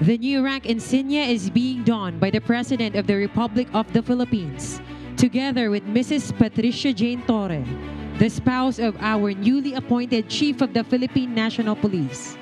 The new rank insignia is being donned by the President of the Republic of the Philippines, together with Mrs. Patricia Jane Torre, the spouse of our newly appointed Chief of the Philippine National Police.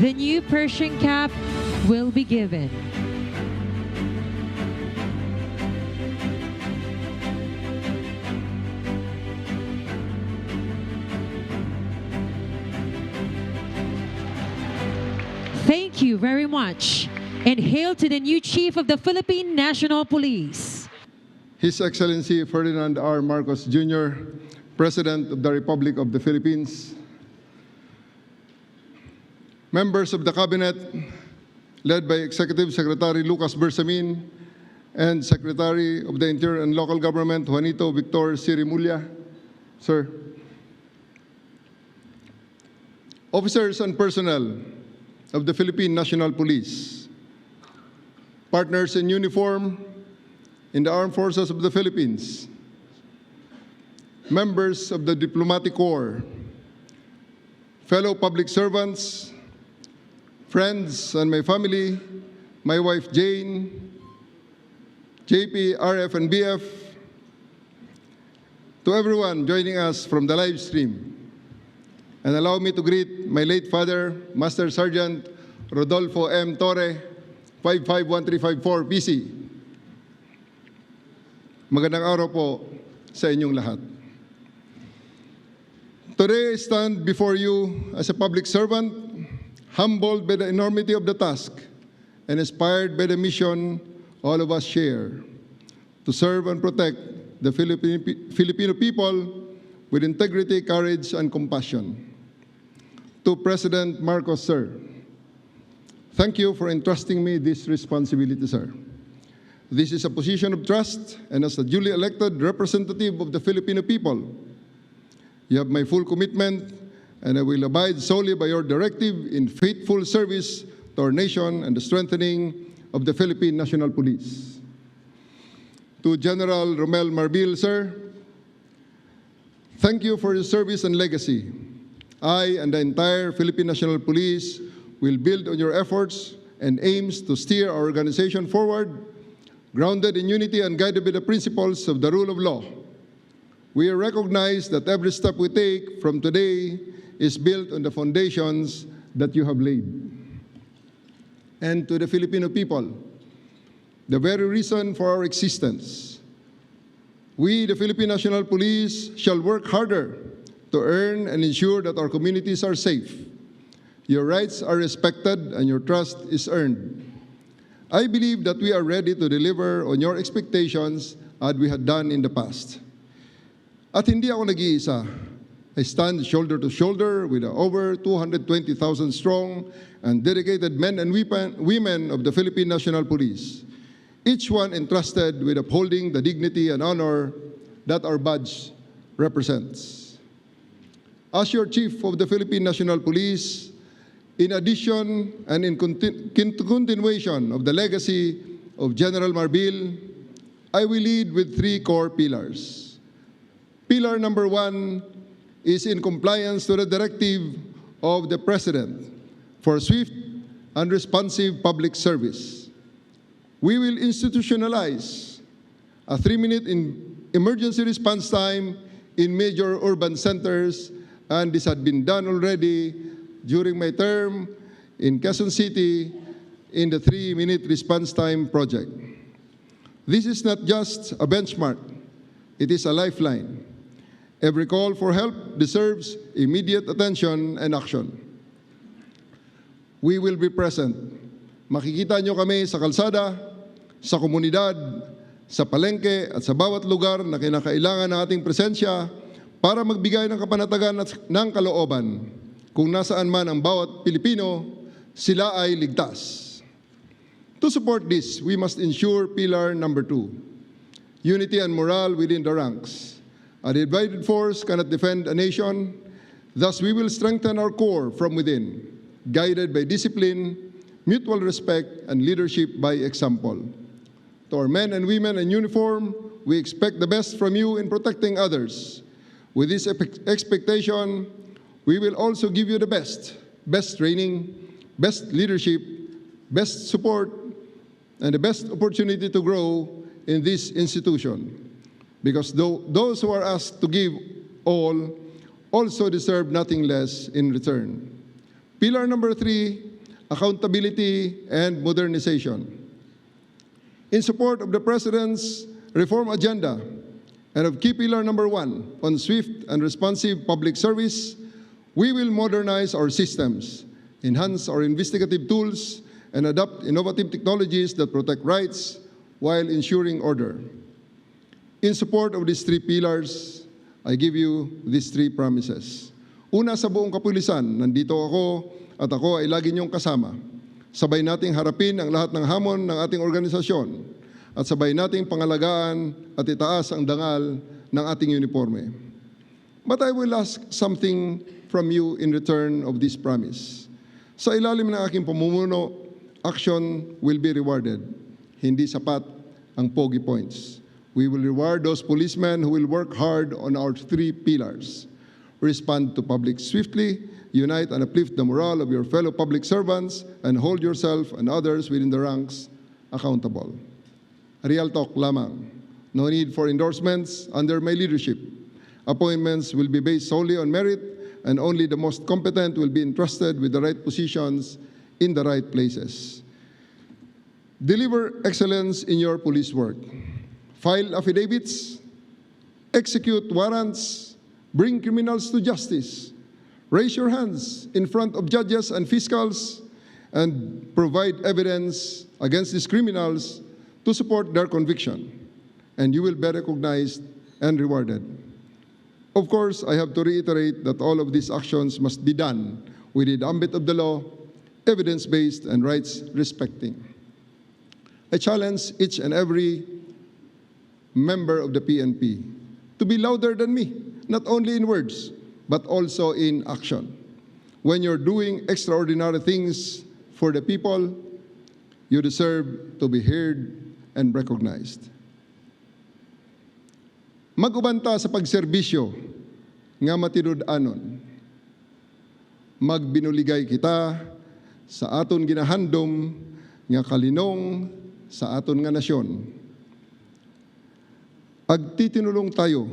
The new Persian cap will be given. Thank you very much, and hail to the new Chief of the Philippine National Police. His Excellency Ferdinand R. Marcos Jr., President of the Republic of the Philippines, members of the Cabinet, led by Executive Secretary Lucas Bersamin and Secretary of the Interior and Local Government, Juanito Victor Ceremonial, sir. Officers and personnel of the Philippine National Police, partners in uniform in the Armed Forces of the Philippines, members of the Diplomatic Corps, fellow public servants, friends and my family, my wife Jane, JP, RF, and BF, to everyone joining us from the live stream. And allow me to greet my late father, Master Sergeant Rodolfo M. Torre, 551354 PC. Magandang araw po sa inyong lahat. Today I stand before you as a public servant, humbled by the enormity of the task and inspired by the mission all of us share, to serve and protect the Filipino people with integrity, courage, and compassion. To President Marcos, sir, thank you for entrusting me this responsibility, sir. This is a position of trust, and as a duly elected representative of the Filipino people, you have my full commitment, and I will abide solely by your directive in faithful service to our nation and the strengthening of the Philippine National Police. To General Romel Marbil, sir, thank you for your service and legacy. I and the entire Philippine National Police will build on your efforts and aims to steer our organization forward, grounded in unity and guided by the principles of the rule of law. We recognize that every step we take from today is built on the foundations that you have laid. And to the Filipino people, the very reason for our existence, we, the Philippine National Police, shall work harder to earn and ensure that our communities are safe, your rights are respected, and your trust is earned. I believe that we are ready to deliver on your expectations as we had done in the past. At hindi ako nag-iisa. I stand shoulder to shoulder with the over 220,000 strong and dedicated men and women of the Philippine National Police, each one entrusted with upholding the dignity and honor that our badge represents. As your Chief of the Philippine National Police, in addition and in continuation of the legacy of General Marbil, I will lead with three core pillars. Pillar number one is in compliance to the directive of the President for swift and responsive public service. We will institutionalize a 3-minute emergency response time in major urban centers, and this had been done already during my term in Quezon City in the 3-minute response time project. This is not just a benchmark, it is a lifeline. Every call for help deserves immediate attention and action. We will be present. Makikita nyo kami sa kalsada, sa komunidad, sa palengke at sa bawat lugar na kinakailangan ng ating presensya para magbigay ng kapanatagan at ng kalooban. Kung nasaan man ang bawat Pilipino, sila ay ligtas. To support this, we must ensure pillar number 2, unity and morale within the ranks. A divided force cannot defend a nation, thus we will strengthen our core from within, guided by discipline, mutual respect, and leadership by example. To our men and women in uniform, we expect the best from you in protecting others. With this expectation, we will also give you the best training, best leadership, best support, and the best opportunity to grow in this institution. Because those who are asked to give all also deserve nothing less in return. Pillar number 3, accountability and modernization. In support of the President's reform agenda and of key pillar number 1 on swift and responsive public service, we will modernize our systems, enhance our investigative tools, and adopt innovative technologies that protect rights while ensuring order. In support of these 3 pillars, I give you these 3 promises. Una, sa buong kapulisan, nandito ako at ako ay lagi niyong kasama. Sabay nating harapin ang lahat ng hamon ng ating organisasyon at sabay nating pangalagaan at itaas ang dangal ng ating uniforme. But I will ask something from you in return of this promise. Sa ilalim ng aking pamumuno, action will be rewarded. Hindi sapat ang pogi points. We will reward those policemen who will work hard on our 3 pillars. Respond to public swiftly, unite and uplift the morale of your fellow public servants, and hold yourself and others within the ranks accountable. Real talk lamang. No need for endorsements under my leadership. Appointments will be based solely on merit, and only the most competent will be entrusted with the right positions in the right places. Deliver excellence in your police work. File affidavits, execute warrants, bring criminals to justice, raise your hands in front of judges and fiscals, and provide evidence against these criminals to support their conviction, and you will be recognized and rewarded. Of course, I have to reiterate that all of these actions must be done within the ambit of the law, evidence-based, and rights-respecting. I challenge each and every member of the PNP to be louder than me, not only in words, but also in action. When you're doing extraordinary things for the people, you deserve to be heard and recognized. magubanta sa pagserbisyo nga matinud-anon. Magbinuligay kita sa aton ginahandom nga kalinong sa aton nga nasyon. Agtitinulong tayo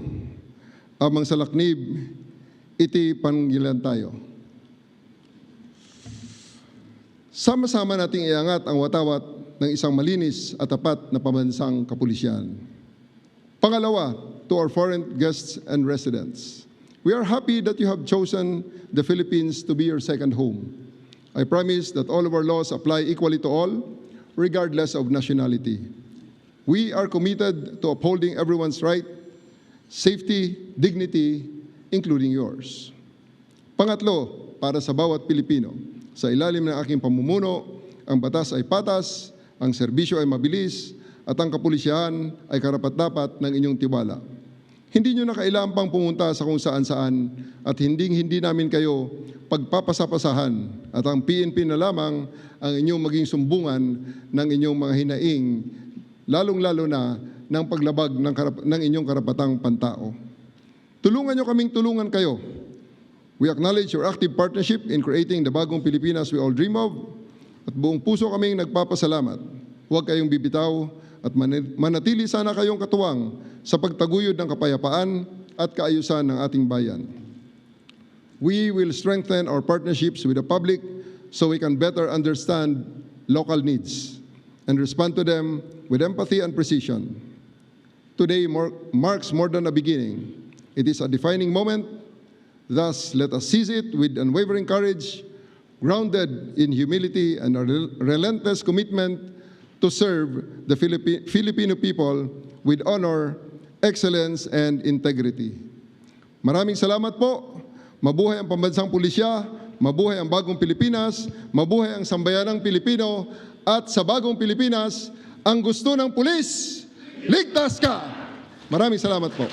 amang salaknib iti panggilan tayo. Sama-sama nating iangat ang watawat ng isang malinis at tapat na pambansang kapulisyan. Pangalawa, to our foreign guests and residents, we are happy that you have chosen the Philippines to be your second home. I promise that all of our laws apply equally to all, regardless of nationality. We are committed to upholding everyone's right, safety, dignity, including yours. Pangatlo, para sa bawat Pilipino, sa ilalim ng aking pamumuno, ang batas ay patas, ang serbisyo ay mabilis, at ang kapulisyahan ay karapat-dapat ng inyong tiwala. Hindi nyo na kailangan pang pumunta sa kung saan-saan at hindi namin kayo pagpapasapasahan at ang PNP na lamang ang inyong maging sumbungan ng inyong mga hinaing, lalong-lalo na ng paglabag ng inyong karapatang pantao. Tulungan nyo kaming tulungan kayo. We acknowledge your active partnership in creating the bagong Pilipinas we all dream of at buong puso kaming nagpapasalamat. Huwag kayong bibitaw at manatili sana kayong katuwang sa pagtaguyod ng kapayapaan at kaayusan ng ating bayan. We will strengthen our partnerships with the public so we can better understand local needs and respond to them with empathy and precision. Today marks more than a beginning. It is a defining moment. Thus, let us seize it with unwavering courage, grounded in humility and a relentless commitment to serve the Filipino people with honor, excellence, and integrity. Maraming salamat po. Mabuhay ang pambansang pulisya, mabuhay ang bagong Pilipinas, mabuhay ang sambayanang Pilipino, at sa bagong Pilipinas, ang gusto ng pulis, ligtas ka! Maraming salamat po.